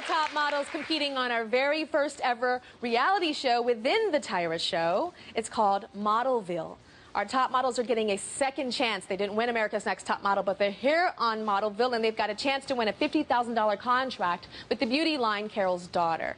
top models competing on our very first ever reality show within the Tyra show. It's called Modelville. Our top models are getting a second chance. They didn't win America's Next Top Model, but they're here on Modelville, and they've got a chance to win a $50,000 contract with the beauty line Carol's Daughter.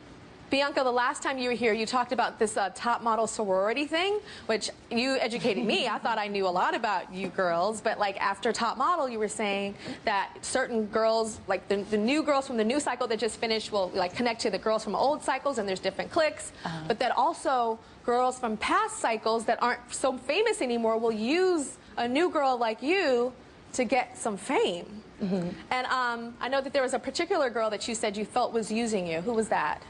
Bianca, the last time you were here, you talked about this top model sorority thing, which you educated me. I thought I knew a lot about you girls, but like after Top Model, you were saying that certain girls, like the new girls from the new cycle that just finished, will like connect to the girls from old cycles, and there's different cliques. But that also girls from past cycles that aren't so famous anymore will use a new girl like you to get some fame. And I know that there was a particular girl that you said you felt was using you. Who was that?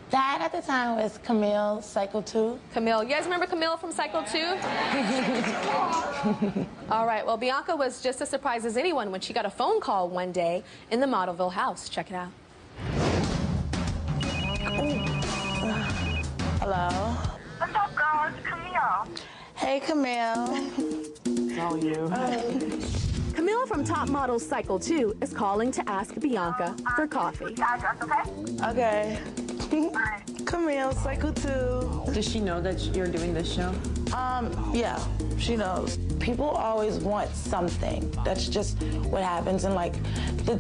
That at the time was Camille, Cycle 2. Camille. You guys remember Camille from Cycle 2? All right. Well, Bianca was just as surprised as anyone when she got a phone call one day in the Modelville house. Check it out. Hello. What's up, girl? It's Camille. Hey, Camille. How are you? Camille from Top Model Cycle 2 is calling to ask Bianca for coffee. Address, okay? Okay. Camille, Cycle 2. Does she know that you're doing this show? Yeah, she knows. People always want something. That's just what happens. And like,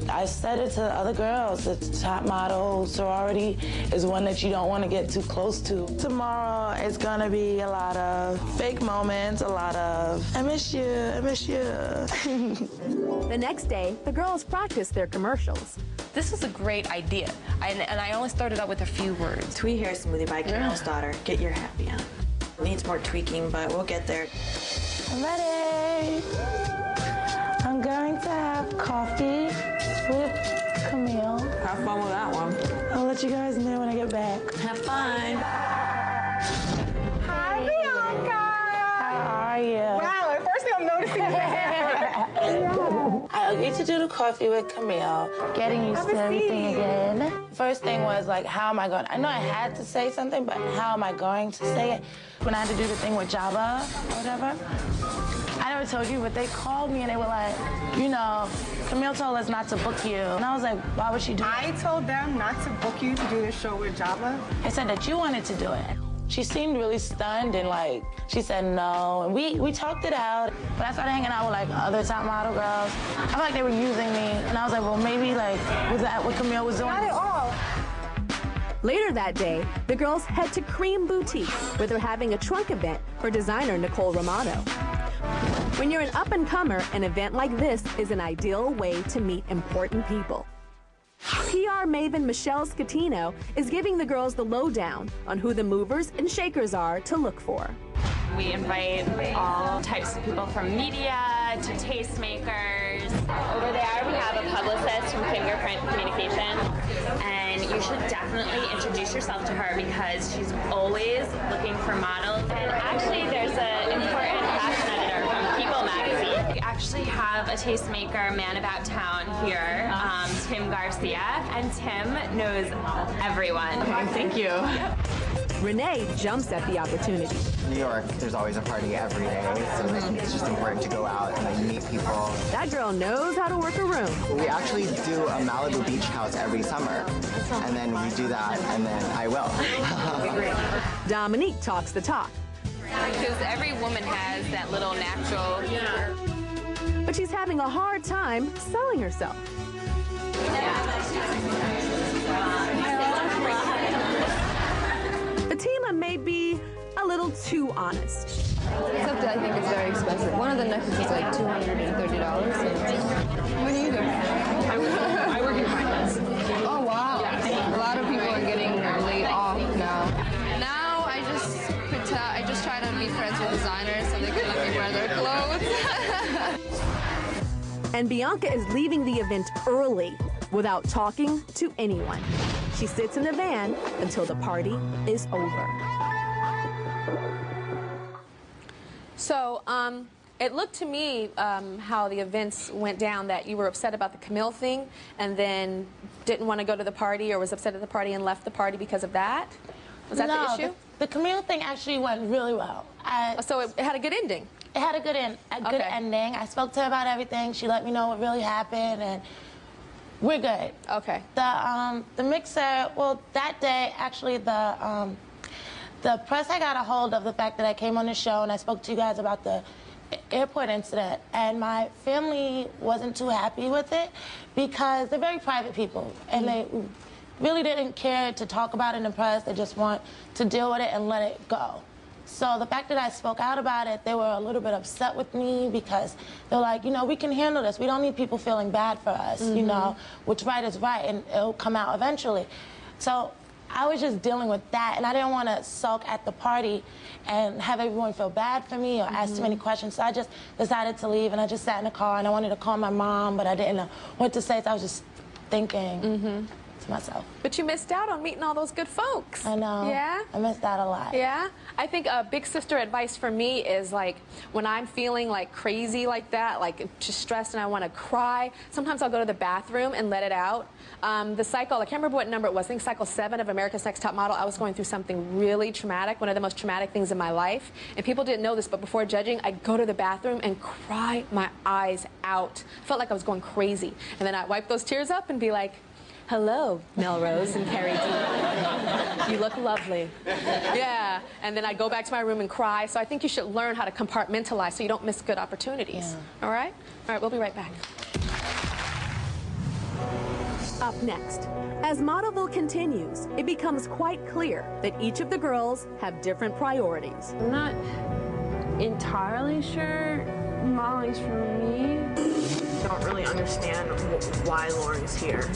I said it to other girls, the Top Model sorority is one that you don't want to get too close to. Tomorrow is gonna be a lot of fake moments, a lot of, I miss you, I miss you. The next day, the girls practiced their commercials. This was a great idea, and I only started out with a few words. Twee hair smoothie by Carol's Daughter. Get your happy on. Needs more tweaking, but we'll get there. I'm ready. I'm going to have coffee with Camille. Have fun with that one. I'll let you guys know when I get back. Have fun. Hi, Bianca. How are you? Wow, first thing I'm noticing is the hair. I agreed to do the coffee with Camille, getting used to everything again. First thing was like, how am I going? I know I had to say something, but how am I going to say it? When I had to do the thing with Jabba or whatever, I never told you, but they called me and they were like, you know, Camille told us not to book you. And I was like, why would she do that? I told them not to book you to do the show with Jabba. They said that you wanted to do it. She seemed really stunned and like, she said no. And we talked it out. But I started hanging out with like other top model girls. I felt like they were using me. And I was like, well, maybe like, was that what Camille was doing? Not at all. Later that day, the girls head to Cream Boutique, where they're having a trunk event for designer Nicole Romano. When you're an up-and-comer, an event like this is an ideal way to meet important people. PR maven Michelle Scatino is giving the girls the lowdown on who the movers and shakers are to look for. We invite all types of people from media to tastemakers. Over there we have a publicist from Fingerprint Communication, and you should definitely introduce yourself to her because she's always looking for models. And actually there's an important fashion editor from People magazine. We actually have a tastemaker man about town here, Tim Garcia, and Tim knows everyone. Okay, thank you. Renee jumps at the opportunity. New York, there's always a party every day, so it's just important to go out and like, meet people. That girl knows how to work a room. We actually do a Malibu beach house every summer, and then we do that, and then I will. Dominique talks the talk. Because every woman has that little natural... But she's having a hard time selling herself. Fatima may be a little too honest. Except that I think it's very expensive. One of the necklaces is like $230. What do you do? I work in finance. Oh, wow. A lot of people are getting laid off now. Now I just try to be friends with designers so they can let me wear their clothes. And Bianca is leaving the event early without talking to anyone. She sits in the van until the party is over. So, it looked to me how the events went down that you were upset about the Camille thing and then didn't want to go to the party or was upset at the party and left the party because of that? Was that the issue? The Camille thing actually went really well. So it had a good ending? It had a good ending. I spoke to her about everything. She let me know what really happened, and We're good. Okay. The mixer, well, that day, actually, the press had got a hold of the fact that I came on the show and I spoke to you guys about the airport incident, and my family wasn't too happy with it because they're very private people, and they really didn't care to talk about it in the press. They just want to deal with it and let it go. So the fact that I spoke out about it, they were a little bit upset with me because they're like, you know, we can handle this. We don't need people feeling bad for us, you know, what's right is right, and it'll come out eventually. So I was just dealing with that, and I didn't want to sulk at the party and have everyone feel bad for me or ask too many questions. So I just decided to leave, and I just sat in the car, and I wanted to call my mom, but I didn't know what to say, so I was just thinking to myself. But you missed out on meeting all those good folks. I know. Yeah? I missed out a lot. Yeah? I think a big sister advice for me is, like, when I'm feeling like crazy like that, like just stressed and I want to cry, sometimes I'll go to the bathroom and let it out. The cycle, I can't remember what number it was, I think cycle 7 of America's Next Top Model, I was going through something really traumatic, one of the most traumatic things in my life. And people didn't know this, but before judging, I'd go to the bathroom and cry my eyes out. Felt like I was going crazy. And then I'd wipe those tears up and be like, hello, Melrose and Carrie D. You look lovely. Yeah. And then I go back to my room and cry. So I think you should learn how to compartmentalize so you don't miss good opportunities. Yeah. All right? All right, we'll be right back. Up next, as Modelville continues, it becomes quite clear that each of the girls have different priorities. I'm not entirely sure modeling's for me. Don't really understand why Lauren's here.